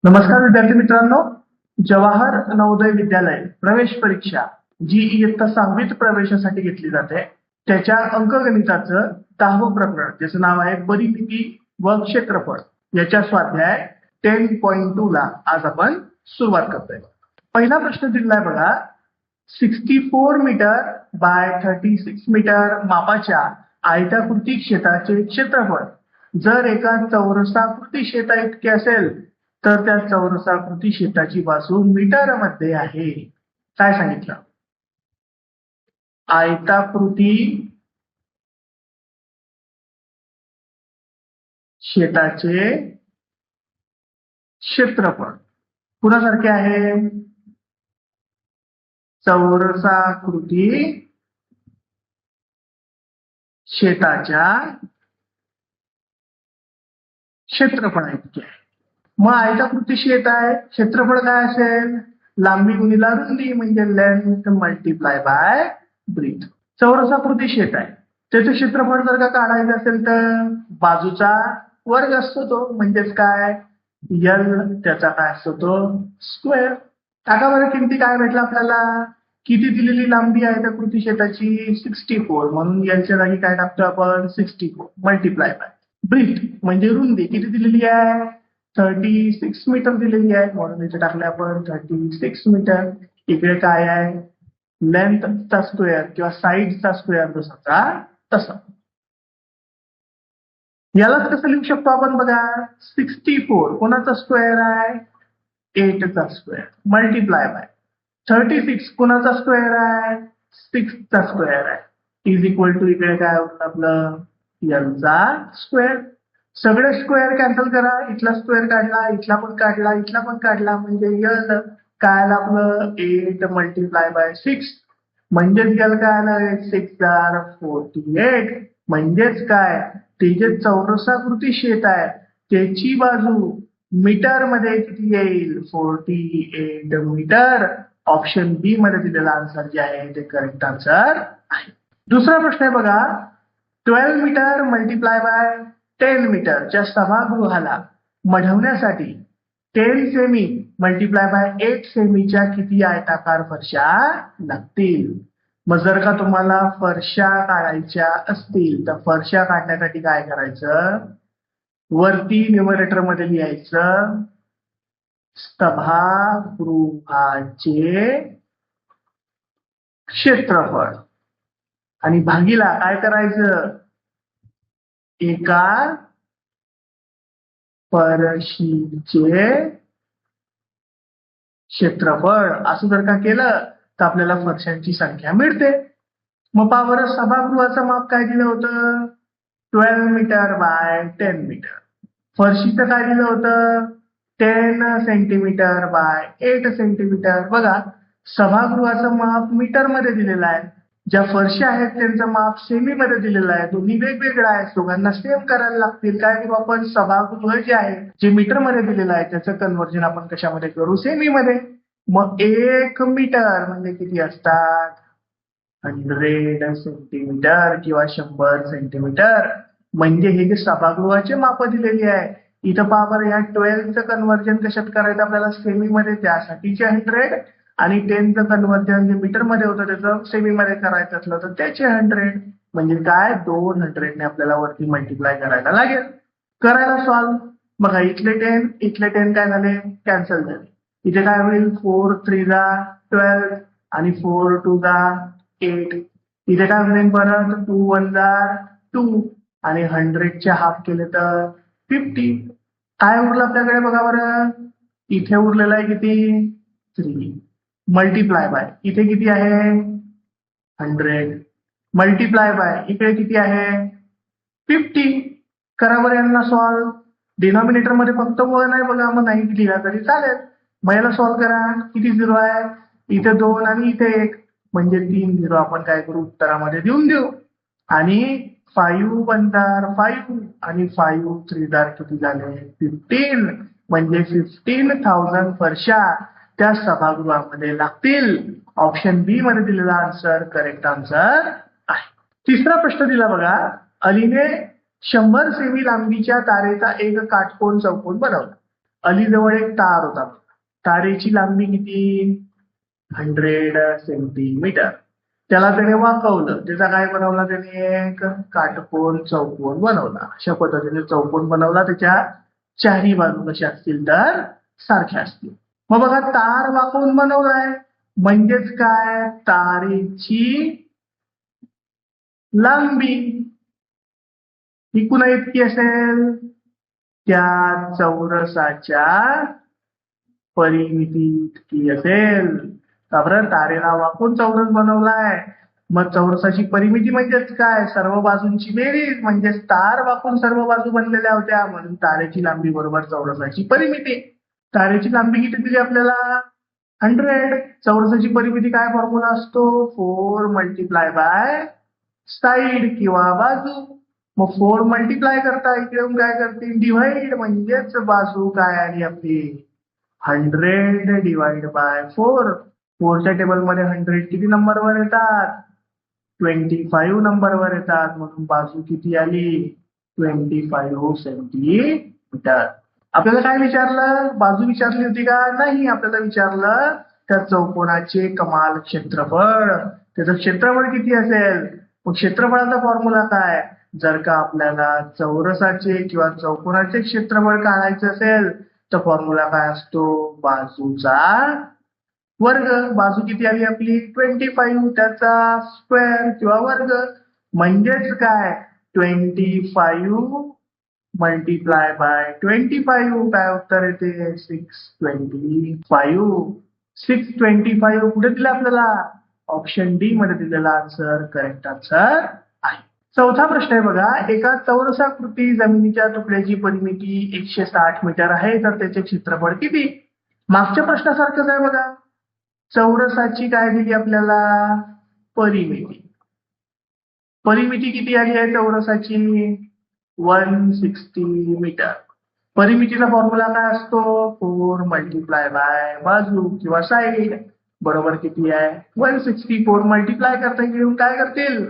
नमस्कार विद्यार्थी मित्रांनो, जवाहर नवोदय विद्यालय प्रवेश परीक्षा जी इयत्ता 6वीत प्रवेशासाठी घेतली जाते त्याच्या अंकगणिताचं 10वं प्रकरण ज्याचं नाव आहे परिमिती व क्षेत्रफळ याच्या स्वाध्याय 10.2 ला आज आपण सुरुवात करतोय. पहिला प्रश्न दिलाय बघा. 64 मीटर बाय 36 मीटर मापाच्या आयताकृती क्षेत्राचे क्षेत्रफळ जर एका चौरसाकृती क्षेत्रा इतके असेल तर त्या चौरसाकृती क्षेत्राची बाजू मीटर मध्ये आहे. काय सांगितलं? आयताकृती क्षेत्राचे क्षेत्रफळ कुणासारखे आहे? चौरसाकृती क्षेत्राच्या क्षेत्रफळ इतके आहे. मग आयताकृती क्षेत्र आहे, क्षेत्रफळ काय असेल? लांबी गुणिला रुंदी म्हणजे लेंथ मल्टिप्लाय बाय ब्रीथ. चौरसाकृती क्षेत्र आहे, त्याचं क्षेत्रफळ जर का काढायचं असेल तर बाजूचा वर्ग असतो तो म्हणजेच काय एल, त्याचा काय असतो तो स्क्वेअर. टाका बरं किमती काय भेटलं आपल्याला. किती दिलेली लांबी आयताकृती क्षेत्राची 64 म्हणून यांच्या जागी काय टाकतो आपण 64 मल्टिप्लाय बाय ब्रीथ म्हणजे रुंदी किती दिलेली आहे 36 मीटर दिलेली आहे म्हणून इथे टाकले आपण 36 मीटर. इकडे काय आहे लेंथचा स्क्वेअर किंवा साईडचा स्क्वेअर जसा तसा. यालाच कसं लिहू शकतो आपण बघा. 64 कोणाचा स्क्वेअर आहे 8 चा स्क्वेअर मल्टिप्लाय बाय 36 कोणाचा स्क्वेअर आहे 6 चा स्क्वेअर आहे इज इक्वल टू इकडे काय होतं आपलं यांचा स्क्वेअर. सगळे स्क्वेअर कॅन्सल करा. इथला स्क्वेअर काढला, इथला पण काढला, इथला पण काढला म्हणजे यल काय आलं आपलं 8 मल्टिप्लाय बाय 6 म्हणजेच यल काय आलं 6 * 48 म्हणजेच काय ते जे चौरसाकृती क्षेत्र आहे त्याची बाजू मीटर मध्ये किती येईल 48 मीटर. ऑप्शन बी मध्ये दिलेला आन्सर जे आहे ते करेक्ट आन्सर आहे. दुसरा प्रश्न आहे बघा. 12 मीटर मल्टिप्लाय बाय 10 मीटरच्या सभागृहाला मढवण्यासाठी 10 सेमी मल्टिप्लाय बाय 8 सेमीच्या किती आयताकार फरशा लागतील? मग जर का तुम्हाला फरशा काढायच्या असतील तर फरशा काढण्यासाठी काय करायचं वरती न्यूमरेटर मध्ये लिहायचं सभागृहाचे क्षेत्रफळ आणि भागीला काय करायचं एका फरशीचे क्षेत्रफळ. असं जर का केलं तर आपल्याला फरशांची संख्या मिळते. मग पहा बरं सभागृहाचं माप काय दिलं होतं 12 मीटर बाय 10 मीटर. फरशीचं काय दिलं होतं 10 सेंटीमीटर बाय 8 सेंटीमीटर. बघा सभागृहाचं माप मीटर मध्ये दिलेलं आहे, ज्या फरशा आहेत त्यांचं माप सेमी मध्ये दिलेलं आहे. दोन्ही वेगवेगळं आहे, दोघांना सेम करायला लागतील. काय करू आपण सभागृह जे आहे जे मीटर मध्ये दिलेलं आहे त्याचं कन्व्हर्जन आपण कशामध्ये करू सेमी मध्ये. मग 1 मीटर म्हणजे किती असतात 100 सेंटीमीटर किंवा 100 सेंटीमीटर. म्हणजे हे जे सभागृहाचे माप दिलेली आहे इथं पहा बरं या 12चं कन्व्हर्जन कशात करायचं आपल्याला सेमी मध्ये त्यासाठीचे 100 आणि 10चं कन्व्हर्जन जे मीटर मध्ये होतं त्याचं सेमी मध्ये करायचं असलं तर त्याचे 100 म्हणजे काय 200 ने आपल्याला वरती मल्टिप्लाय करायला लागेल. करायला सॉल्व बघा इथले 10 इथले 10 काय झाले कॅन्सल झाले. इथे काय होईल 4 3 जा 12 आणि 4 2 जा 8. इथे काय होईल परत 2 1 जा 2 आणि 100चे हाफ केले तर 50. काय उरलं आपल्याकडे बघा बरं. इथे उरलेलं आहे किती 3 मल्टिप्लाय बाय इथे किती आहे 100 मल्टिप्लाय बाय इकडे किती आहे 50. करा बरं यांना सॉल्व. डिनॉमिनेटर मध्ये फक्त 1 आहे बघा मग नाही लिहिला तरी चालेल. मग याला सॉल्व करा. किती 0 आहे इथे 2 आणि इथे 1 म्हणजे 3 0 आपण काय करू उत्तरामध्ये देऊन देऊ. आणि 5 1 5 आणि 5 3 किती झाले 15 म्हणजे 15,000 फरशा त्या सभागृहामध्ये लागतील. ऑप्शन बी मध्ये दिलेला आन्सर करेक्ट आन्सर आहे. तिसरा प्रश्न दिला बघा. अलीने 100 सेमी लांबीच्या तारेचा एक काटकोन चौकोन बनवला. अलीजवळ एक तार होता. तारेची लांबी किती? 100 सेंटीमीटर. त्याला त्याने वाकवलं. त्याचा काय बनवला त्याने? एक काटकोन चौकोन बनवला. अशा पद्धतीने चौकोन बनवला. त्याच्या चारही बाजू कशा असतील तर सारख्या असतील. मग बघा, तार वाकवून बनवलाय म्हणजेच काय? तारेची लांबी ही कुणा इतकी असेल? त्या चौरसाच्या परिमिती इतकी असेल. कारण तारेला वाकून चौरस बनवलाय. मग चौरसाची परिमिती म्हणजेच काय? सर्व बाजूंची बेरीज. म्हणजेच तार वाकून सर्व बाजू बनलेल्या होत्या म्हणून तारेची लांबी बरोबर चौरसाची परिमिती. तारेची लांबी किती दिली आपल्याला? 100. चौरसाची परिमिती काय फॉर्म्युला असतो? 4 मल्टिप्लाय बाय साईड किंवा बाजू. मग 4 मल्टिप्लाय करता इकडे येऊन काय करतील? डिव्हाइड. म्हणजेच बाजू काय आली आपली? 100 डिवाइड बाय 4. 4च्या टेबलमध्ये 100 किती नंबरवर येतात? 25 नंबरवर येतात. म्हणून बाजू किती आली? 25 सेंटीमीटर. आपल्याला काय विचारलं? बाजू विचारली होती का? नाही. आपल्याला विचारलं त्या चौकोनाचे कमाल क्षेत्रफळ. त्याचं क्षेत्रफळ किती असेल? मग क्षेत्रफळाचा फॉर्म्युला काय? जर का आपल्याला चौरसाचे किंवा चौकोनाचे क्षेत्रफळ काढायचे असेल तर फॉर्म्युला काय असतो? बाजूचा वर्ग. बाजू किती आली आपली? 25. त्याचा स्क्वेअर किंवा वर्ग. म्हणजेच काय? 25 मल्टिप्लाय बाय 25. काय उत्तर येते? 625. 625 कुठे दिलं आपल्याला? ऑप्शन डी मध्ये दिलेला आन्सर करेक्ट आन्सर आहे. चौथा प्रश्न आहे बघा. एका चौरसाकृती जमिनीच्या तुकड्याची परिमिती 160 मीटर आहे तर त्याचे क्षेत्रफळ किती? मागच्या प्रश्नासारखंच आहे बघा. चौरसाची काय दिली आपल्याला? परिमिती. परिमिती किती आली आहे चौरसाची? 160 मीटर. परिमितीचा फॉर्म्युला काय असतो? 4 मल्टिप्लाय बाय बाजू किंवा साईड बरोबर किती आहे? 160. 4 मल्टिप्लाय करता येऊन काय करतील?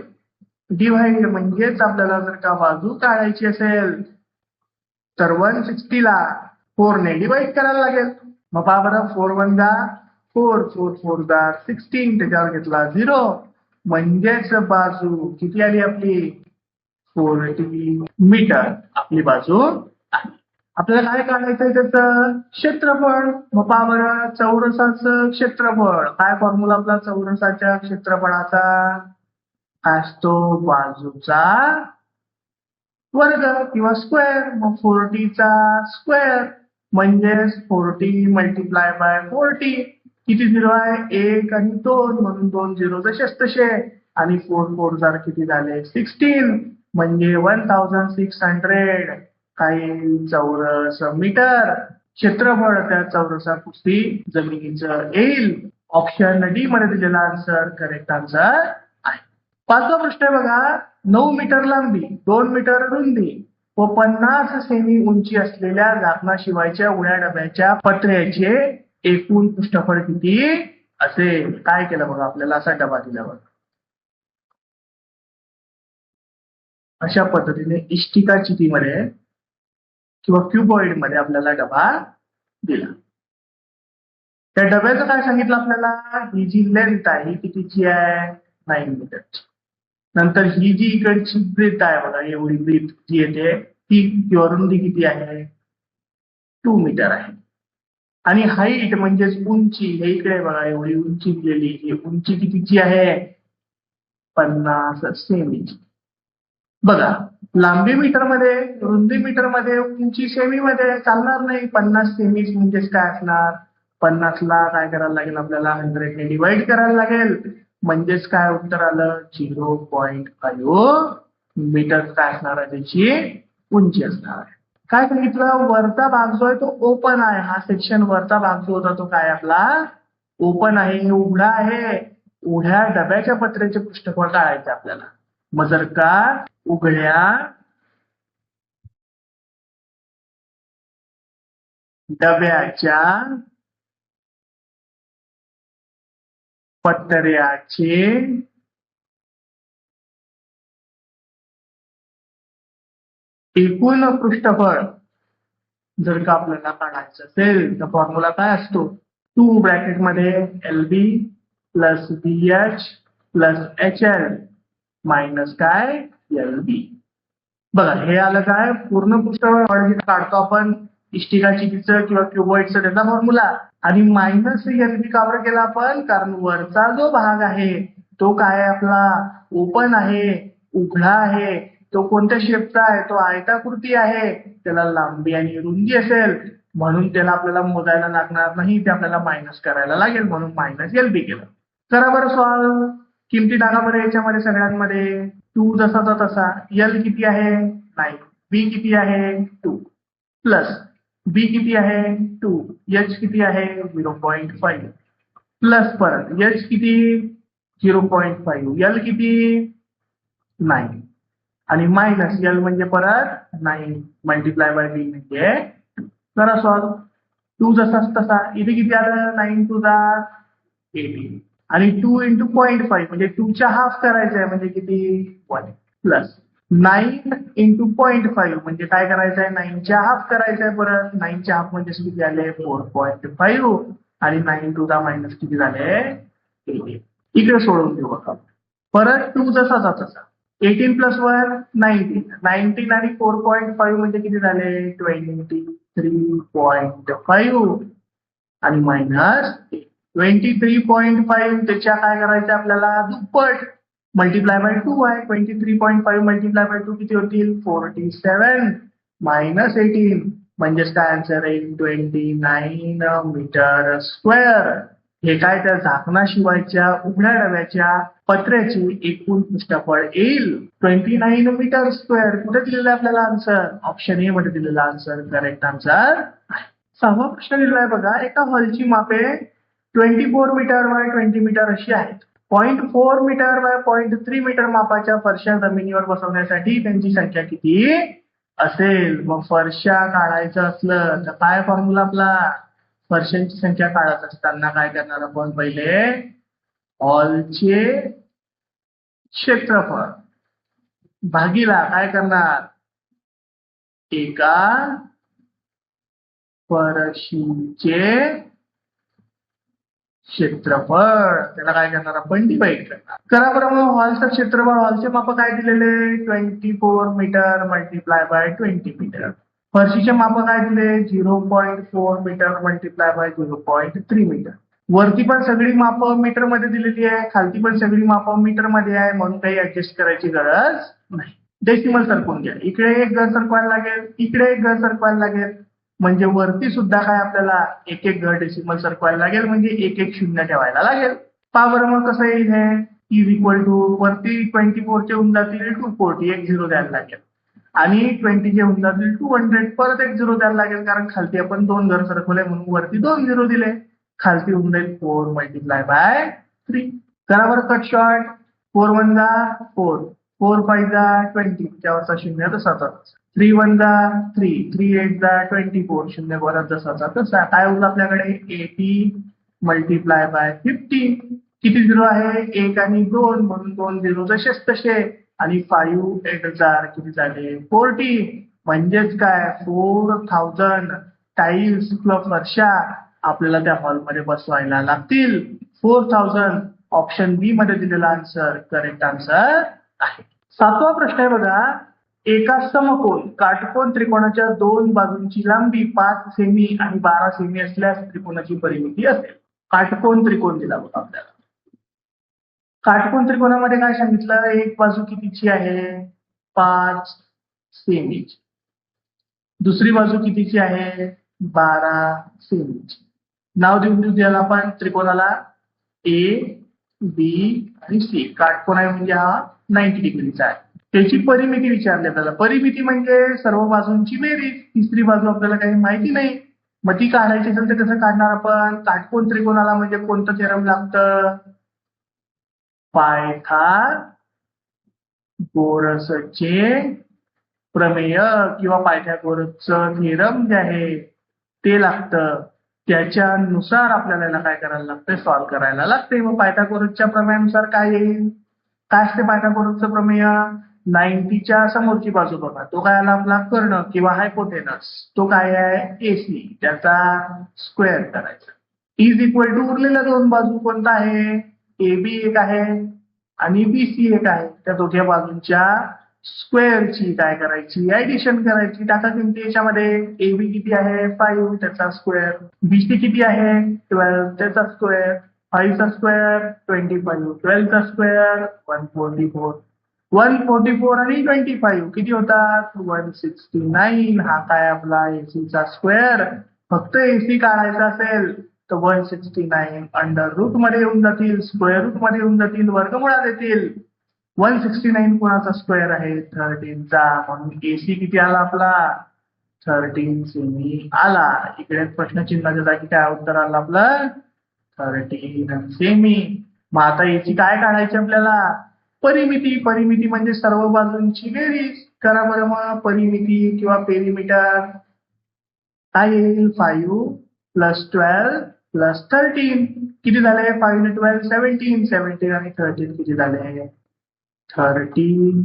डिव्हाइड. म्हणजेच आपल्याला जर का बाजू काढायची असेल तर 160 ला 4 ने डिवाइड करायला लागेल. मग पहा बरं, 4 1 जा 4, 4 4 जा 16, त्याच्यावर घेतला 0. म्हणजेच बाजू किती आली आपली? 40 मीटर आपली बाजू आहे. आपल्याला काय काढायचंय? त्याचं क्षेत्रफळ. मग पहा बरं, चौरसाचं क्षेत्रफळ काय फॉर्म्युला आपला चौरसाच्या क्षेत्रफळाचा? असतो बाजूचा वर्ग किंवा स्क्वेअर. मग 40चा स्क्वेअर म्हणजेच 40 मल्टिप्लाय बाय 40. किती 0 आहे? 1 आणि 2 म्हणून 2 0 जसेच तसे. आणि 4 4 जार किती झाले? 16. म्हणजे 1600 काही चौरस मीटर क्षेत्रफळ त्या चौरसाकृती जमिनीचं येईल. ऑप्शन डी मध्ये दिलेला आन्सर करेक्ट आन्सर आहे. पाचवा प्रश्न आहे बघा. 9 मीटर लांबी, 2 मीटर रुंदी व 50 सेमी उंची असलेल्या झाकणाशिवायच्या उड्या डब्याच्या पत्र्याचे एकूण पृष्ठफळ किती असेल? काय केलं बघा, आपल्याला असा डबा दिल्यावर अशा पद्धतीने इष्टिका चितीमध्ये किंवा क्युबॉइड मध्ये आपल्याला डबा दिला. त्या डब्याचं काय सांगितलं आपल्याला? ही जी लेंथ आहे ही कितीची आहे? 9 मीटरची. नंतर ही जी इकडची ब्रीथ आहे बघा, एवढी ब्रीथ जी येते ती किंवा रुंदी किती आहे? 2 मीटर आहे. आणि हाईट म्हणजेच उंची, हे इकडे बघा एवढी उंची दिलेली, ही उंची कितीची आहे? 50 सेमीची. बघा, लांबी मीटर मध्ये, रुंदी मीटर मध्ये, उंची सेमी मध्ये चालणार नाही. 50 सेमी म्हणजेच काय असणार? 50 ला काय करायला लागेल आपल्याला? 100 ने डिवाइड करायला लागेल. म्हणजेच काय उत्तर आलं? 0.5 मीटर काय असणार आहे? त्याची उंची असणार आहे. काय सांगितलं? वरचा भाग जो आहे तो ओपन आहे. हा सेक्शन वरचा भाग जो होता तो काय आपला? ओपन आहे, उघडा आहे. उघड्या डब्याच्या पत्र्याचे पृष्ठफळ काढायचे आपल्याला. मग जर का उघड्या डब्याच्या पत्र्याचे एकूण पृष्ठफळ जर का आपल्याला काढायचं असेल तर फॉर्म्युला काय असतो, 2 ब्रॅकेटमध्ये LB plus BH plus HL minus काय LB. बघा हे आलं काय, पूर्ण पृष्ठभाग काढतो आपण इष्टिकाचिकीचं किंवा क्युबॉइडचं त्याचा फॉर्म्युला, आणि मायनस LB का बरं केला आपण, कारण वरचा जो भाग आहे तो काय आपला ओपन आहे, उघडा आहे, तो कोणत्या शेपचा आहे, तो आयताकृती आहे, त्याला लांबी आणि रुंदी असेल, म्हणून त्याला आपल्याला मोजायला लागणार नाही, ते आपल्याला मायनस करायला लागेल, म्हणून मायनस LB केलं. करा बरं सॉल्व, किमती टाका बरं याच्यामध्ये सगळ्यांमध्ये. 2 जसाचा तसा, L किती आहे 9, B किती आहे 2 प्लस B किती आहे 2, H किती आहे 0.5 प्लस परत H किती 0.5, L किती 9 आणि मायनस L म्हणजे परत 9 मल्टिप्लाय बाय B म्हणजे. करा सॉल्व, 2 जसाच तसा, इथे किती आलं 9 टू दा 18 आणि 2 इंटू 0.5 म्हणजे 2 च्या हाफ करायचं आहे म्हणजे किती 1 प्लस 9 इंटू 0.5 म्हणजे काय करायचं आहे 9 च्या हाफ करायचं आहे, परत 9 च्या हाफ म्हणजे किती आले 4.5 आणि 9 टू दा मायनस किती झाले 18. इकडे सोडून देऊ बघा परत 2 जसाचा तसा, 18 प्लस 1 19 आणि 4.5 म्हणजे किती झाले 23.5 आणि मायनस 23.5 त्याच्या काय करायचं आपल्याला दुप्पट मल्टिप्लाय बाय 2 आहे. 23.5 मल्टिप्लाय बाय 2 किती होतील 47 मायनस 18 म्हणजेच काय आन्सर आहे 29 मीटर स्क्वेअर. हे काय त्या झाकणाशिवायच्या उघड्या डब्याच्या पत्र्याची एकूण पृष्ठफळ येईल 29 मीटर स्क्वेअर. कुठे दिलेला आपल्याला आन्सर, ऑप्शन ए मध्ये दिलेला आन्सर करेक्ट आन्सर आहे. 6वा प्रश्न दिलाय बघा, एका हॉलची मापे 24 मीटर बाय 20 मीटर अशी आहेत. 0.4 मीटर बाय 0.3 मीटर मापाच्या फरशा जमिनीवर बसवण्यासाठी त्यांची संख्या किती असेल. मग फरशा काढायचं असलं तर काय फॉर्म्युला आपला, फरशांची संख्या काढत असताना काय करणार आपण, पहिले हॉलचे क्षेत्रफळ भागीला काय करणार एका फरशीचे क्षेत्रफळ, त्याला काय करणार आपण डिवाइड करणार. करा बरं मग हॉलचं क्षेत्रफळ, हॉलचे माप काय दिलेले 24 मीटर मल्टिप्लाय बाय 20 मीटर. फरशीचे माप काय दिले 0.4 मीटर मल्टिप्लाय बाय 0.3 मीटर. वरती पण सगळी माप मीटर मध्ये दिलेली आहे, खालती पण सगळी माप मीटर मध्ये आहे, म्हणून काही ऍडजस्ट करायची गरज नाही. डेसिमल सरकवून घ्या, इकडे एक घर सरकवायला लागेल, इकडे एक घर सरकवायला लागेल, म्हणजे वरती सुद्धा काय आपल्याला एक एक घर डेसिमल सरकवायला लागेल, म्हणजे एक एक शून्य ठेवायला लागेल. पहा बरं मग कसं येईल हे, इज इक्वल टू वरती 24 चे होऊन जातील 240 एक झिरो द्यायला लागेल, आणि 20 चे होऊन जातील 200 परत एक झिरो द्यायला लागेल, कारण खालती आपण 2 घर सरकवले म्हणून वरती 2 झिरो दिले. खालती होऊन जाईल 4 मल्टिप्लाय बाय 3. करा बरं कट शॉर्ट, 4 1 जा 4, 4 5 जा 20 त्यावरचा शून्य तसाचा, 3 1 जा 3, 3 8 जा 24 शून्य परत जसाचा तसा. काय होईल आपल्याकडे 80 मल्टिप्लाय बाय 50. किती झिरो आहे 1 आणि 2 म्हणून 2 झिरो जसेच तसे, आणि 5 8 हजार किती झाले 40, म्हणजेच काय 4000 टाईल्स किंवा फरशा आपल्याला त्या हॉलमध्ये बसवायला लागतील. 4000 ऑप्शन बी मध्ये दिलेला आन्सर करेक्ट आन्सर आहे. 7वा प्रश्न आहे बघा, एका समकोन काटकोन त्रिकोणाच्या 2 बाजूंची लांबी 5 सेमी आणि 12 सेमी असल्यास त्रिकोणाची परिमिती असेल. काटकोन त्रिकोण दिला बघा आपल्याला. काटकोन त्रिकोणामध्ये काय सांगितलं, एक बाजू कितीची आहे 5 सेमी, दुसरी बाजू कितीची आहे 12 सेमीची. नाव देऊन देऊ त्याला आपण त्रिकोणाला ए बी आणि सी. काटकोन आहे म्हणजे हा 90 डिग्रीचा आहे. त्याची परिमिती विचारली आपल्याला. परिमिती म्हणजे सर्व बाजूंची बेरीज, तिसरी बाजू आपल्याला काही माहिती नाही, मग ती काढायची असेल तर कसं काढणार आपण. काटकोन त्रिकोणाला म्हणजे कोणतं थेरम लागतं, पायथागोरसचे प्रमेय किंवा पायथागोरसचं थेरम जे आहे ते लागतं. त्याच्यानुसार आपल्याला काय करायला लागतंय, सॉल्व्ह करायला लागते. मग पायथागोरसच्या प्रमेयानुसार काय येईल, काय असते पायथागोरसचं प्रमेय, 90च्या समोरची बाजू बघा, तो काय आला आपला कर्ण किंवा हायपोटेनस, तो काय आहे AC, त्याचा स्क्वेअर करायचा. इज इक्वल टू उरलेल्या दोन बाजू कोणता आहे, AB एक आहे आणि BC एक आहे. त्या दोघ्या बाजूंच्या स्क्वेअरची काय करायची, ऍडिशन करायची. टाका किमती याच्यामध्ये. AB किती आहे 5, त्याचा स्क्वेअर. BC किती आहे 12, त्याचा स्क्वेअर. 5 चा स्क्वेअर 25, 12 चा स्क्वेअर 144. 144 आणि 25 किती होतात 169. हा काय आपला AC चा स्क्वेअर. फक्त AC काढायचा असेल तर 169 अंडर रूट मध्ये येऊन जातील, स्क्वेअर रूट मध्ये येऊन जातील, वर्गमुळात येतील. 169 कोणाचा स्क्वेअर आहे 13 चा, म्हणून AC किती आला आपला 13 सेमी आला. इकडे प्रश्नचिन्हाच्या जागी काय उत्तर आलं आपलं 13 सेमी. मग आता याची काय काढायची आपल्याला परिमिती. परिमिती म्हणजे सर्व बाजूंची बेरीज. करा बरं मग परिमिती किंवा पेरिमीटर. काय येईल 5 प्लस 12 प्लस 13 किती झाले 5 ने 12 17, 17 आणि 13 किती झाले 30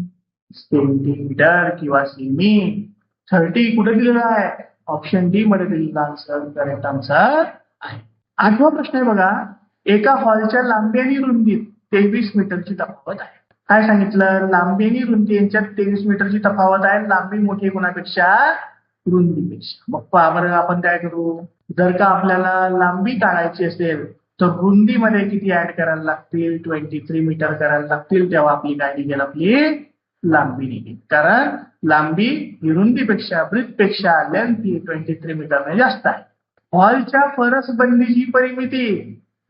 सेंटीमीटर किंवा सेमी. 30 कुठे दिलेला आहे ऑप्शन डी मध्ये दिलेला आन्सर करेक्ट आन्सर आहे. 8वा प्रश्न आहे बघा, एका हॉलच्या लांबी आणि रुंदीत 23 मीटरची तफावत आहे. काय सांगितलं, लांबी आणि रुंदी यांच्यात 23 मीटरची तफावत आहे. लांबी मोठी कोणापेक्षा रुंदीपेक्षा. मग पहा बरं आपण काय करू, जर का आपल्याला लांबी काढायची असेल तर रुंदीमध्ये किती ऍड करायला लागतील 23 मीटर करायला लागतील, तेव्हा आपली काय निघेल आपली लांबी निघेल. कारण लांबी ही रुंदीपेक्षा ब्रीथपेक्षा लेंथ ही 23 मीटरने जास्त आहे. हॉलच्या फरसबंदीची परिमिती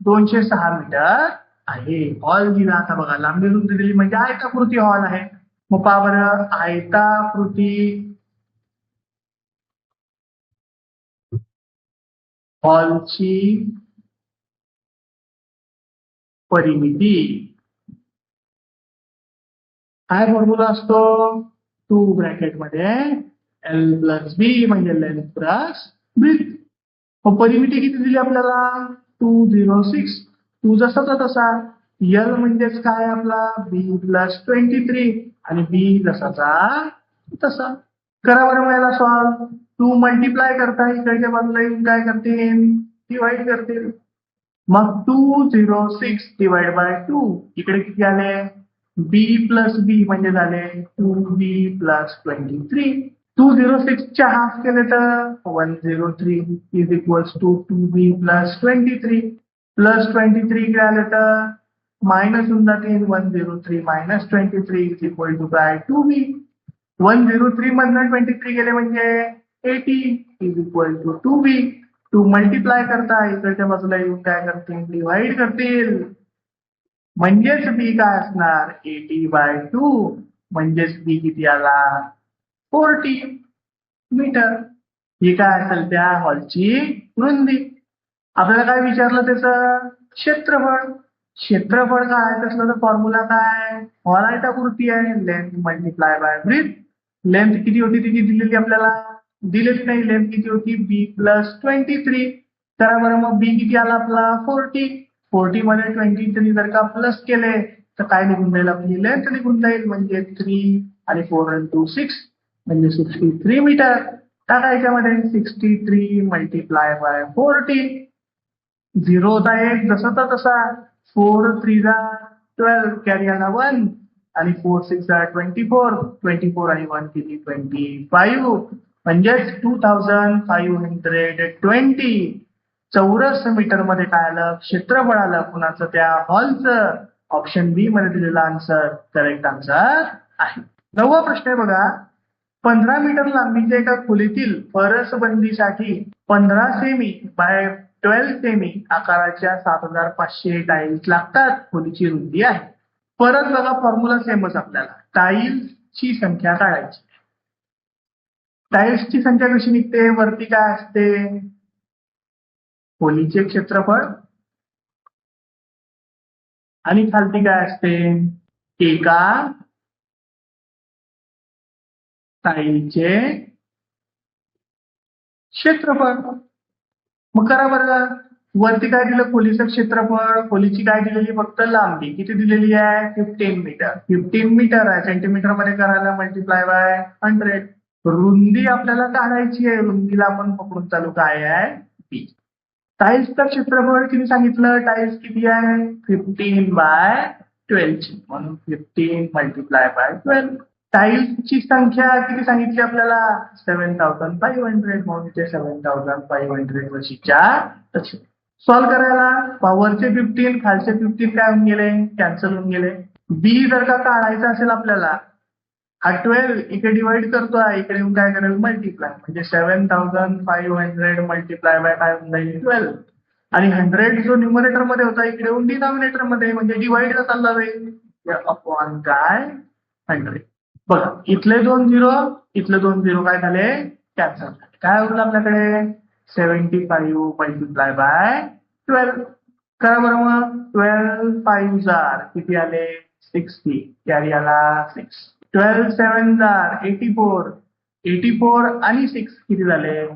206 मीटर आहे. हॉल दिला आता बघा, लांबी रुंदी दिली म्हणजे आयताकृती हॉल आहे. मग पहा बरं आयताकृती हॉलची परिमिती काय फॉर्म्युला असतो 2 ब्रॅकेट मध्ये L प्लस बी म्हणजे लेंथ प्लस ब्रीथ. मग परिमिती किती दिली आपल्याला 206. 2 जसाचा तसा. L म्हणजेच काय आपला B प्लस 23 आणि B जसाचा तसा. करा बरं मला सॉल्व. 2 मल्टिप्लाय करता इकडच्या बाजूला येऊन काय करतील डिवाइड करतील. मग 206 डिवाइड बाय 2 इकडे किती आले B प्लस बी म्हणजे झाले 2B प्लस 23. 206 च्या हाफ केले तर 103 is equals to 2B plus 23. Plus 23 इकडे आले तर मायनस होऊन जातील 103 मायनस 23 इज इक्वल टू काय 2B. 103 मधनं 23 गेले म्हणजे 80 is equal to 2B. 2 multiply करता इकडच्या बाजूला येऊन काय करतील डिवाइड करतील. म्हणजेच बी काय असणार 80/2 म्हणजेच बी किती आला 40 मीटर. ही काय असेल त्या हॉलची रुंदी. आपल्याला काय विचारलं त्याचं क्षेत्रफळ. क्षेत्रफळ काय असलं तर फॉर्म्युला काय हॉल आयताकृती आहे length multiply by breadth. Length किती होती तिची दिलेली आपल्याला दिलेली नाही. लेंथ किती होती B प्लस 23. करा बरं मग B किती आला आपला 40. 40 मध्ये 23 जर का प्लस केले तर काय निघून जाईल आपली लेंथ निघून जाईल म्हणजे 3 आणि 4 into 6 म्हणजे 63 मीटर. टाका याच्यामध्ये 63 मल्टिप्लाय बाय 40. 0 होता 1 जसाचा तसा. 4 3 जा 12 कॅरी आला 1 आणि 4 6 जा 24. 24 आणि 1 किती 25 म्हणजेच 2520 चौरस मीटर मध्ये काय आलं क्षेत्रफळ आलं कुणाचं त्या हॉलचं. ऑप्शन बी मध्ये दिलेला आन्सर करेक्ट आन्सर आहे. 9वा प्रश्न आहे बघा, 15 मीटर लांबीच्या एका खोलीतील फरसबंदीसाठी 15 सेमी बाय 12 सेमी आकाराच्या 7500 टाईल्स लागतात. खोलीची रुंदी आहे. परत बघा फॉर्म्युला सेमच आपल्याला टाईल्सची संख्या काढायची. टाईल्सची संख्या कशी निघते वरती काय असते खोलीचे क्षेत्रफळ आणि खालती काय असते एका टाईलचे क्षेत्रफळ. मग करा बरं वरती काय दिलं, खोलीचं क्षेत्रफळ, खोलीची काय दिलेली, फक्त लांबी किती दिलेली आहे, 15 मीटर. 15 मीटर आहे, सेंटीमीटर मध्ये करायला मल्टिप्लाय बाय 100. रुंदी आपल्याला काढायची आहे, रुंदीला आपण पकडून चालू काय आहे, बी. टाईल्सचं क्षेत्रफळ किती सांगितलं, टाईल्स किती आहे, 15/12 म्हणून 15 मल्टिप्लाय बाय 12. टाईल्सची संख्या किती सांगितली आपल्याला, 7500 म्हणून ते 7500 वर्षीच्या तसे. सॉल्व्ह करायला वरचे 15 खालचे 15 काय होऊन गेले, कॅन्सल होऊन गेले. बी जर का काढायचं असेल आपल्याला, हा 12 इकडे डिवाइड करतोय, इकडे येऊन काय करेल, मल्टिप्लाय, म्हणजे 7500 मल्टिप्लाय बाय काय होऊन जाईल, 12. आणि 100 जो न्यूमरेटर मध्ये होता इकडे येऊन डिनॉमिनेटर मध्ये, म्हणजे डिवाइड चालला जाईल अपॉन काय 100. बघा इथले 2 झिरो, इथले 2 झिरो काय झाले, कॅन्सल झाले. काय उरलं आपल्याकडे, 75 मल्टिप्लाय बाय 12. करा बरं मग, 12 5 किती आले, 60. कॅरी आला 6. 12 7 84. 84 आणि 6 किती झाले,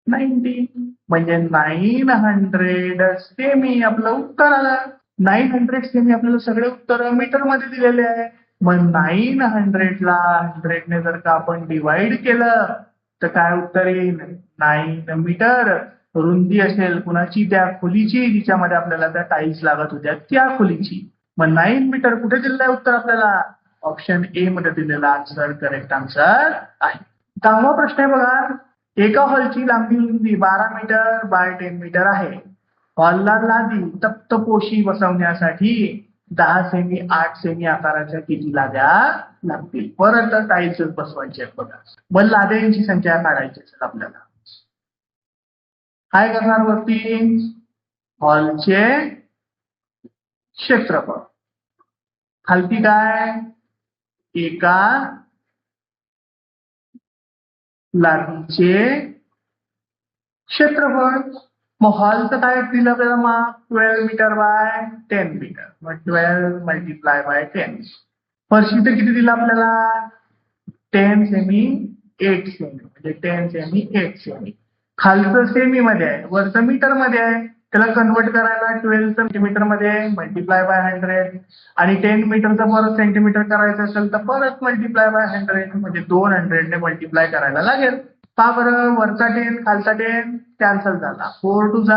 90. म्हणजे 900 सेमी आपलं उत्तर आलं. 900 सेमी आपल्याला सगळे उत्तर मीटर मध्ये दिलेले आहे. मग 900 ला 100 ने जर का आपण डिवाइड केलं तर काय उत्तर येईल, 9 मीटर. रुंदी असेल कुणाची, त्या खोलीची जिच्यामध्ये आपल्याला त्या टाईल्स लागत होत्या त्या खोलीची. मग 9 मीटर कुठे दिलेलं आहे उत्तर आपल्याला, ऑप्शन ए मध्ये दिलेला आन्सर करेक्ट आन्सर आहे. 10वा प्रश्न आहे बघा, एका हॉलची लांबी रुंदी 12 मीटर बाय 10 मीटर आहे. हॉलला लादी तप्तपोशी बसवण्यासाठी 10 सेमी 8 सेमी आकाराच्या किती लाद्या लागतील. परत टाईल्स बसवायचे आहेत बघा. मग लाद्यांची संख्या काढायची असेल आपल्याला, काय करणार, वरती हॉलचे क्षेत्रफळ, खालती काय, एका लादीचे क्षेत्रफळ. मग हॉलचं काय दिलं आपल्याला माप, 12 मीटर बाय 10 मीटर. मग 12 मल्टिप्लाय बाय 10. फरशीचं किती दिलं आपल्याला, 10 सेमी 8 सेमी, म्हणजे 10 सेमी 8 सेमी. खालचं सेमी मध्ये आहे, वरचं मीटर मध्ये आहे. त्याला कन्वर्ट करायला 12 सेंटीमीटर मध्ये मल्टिप्लाय बाय 100, आणि 10 मीटरचं परत सेंटीमीटर करायचं असेल तर परत मल्टिप्लाय बाय 100, म्हणजे 200 ने मल्टिप्लाय करायला लागेल. पहा बरं, वरचा 10 खालचा 10 कॅन्सल झाला. 4 2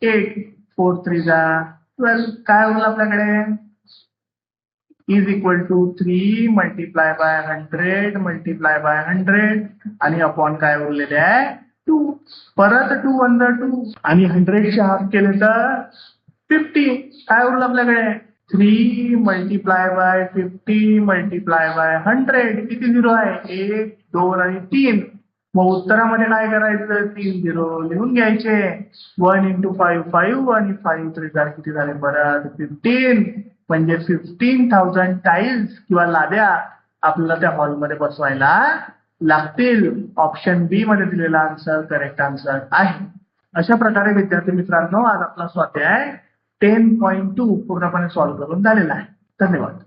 8, 4 3 12. काय होईल आपल्याकडे, is equal to 3 multiply by 100 multiply by 100 आणि अपॉन काय उरलेले आहे, 2. परत 2 1 2 आणि 100 चे हाफ केले तर 50. काय उरलं आपल्याकडे, 3 मल्टिप्लाय बाय 50 मल्टिप्लाय बाय 100. किती झिरो आहे, 1 2 आणि 3. मग उत्तरामध्ये काय करायचं, 3 झिरो लिहून घ्यायचे. 1 × 5 5 आणि 5 3 किती झाले परत 15. म्हणजे 15,000 टाईल्स किंवा लाद्या आपल्याला त्या हॉलमध्ये बसवायला लागतील. ऑप्शन बी मध्ये दिलेला आन्सर करेक्ट आन्सर आहे. अशा प्रकारे विद्यार्थी मित्रांनो, आज आपला स्वाध्याय 10.2 पूर्णपणे सॉल्व्ह करून झालेला आहे. धन्यवाद.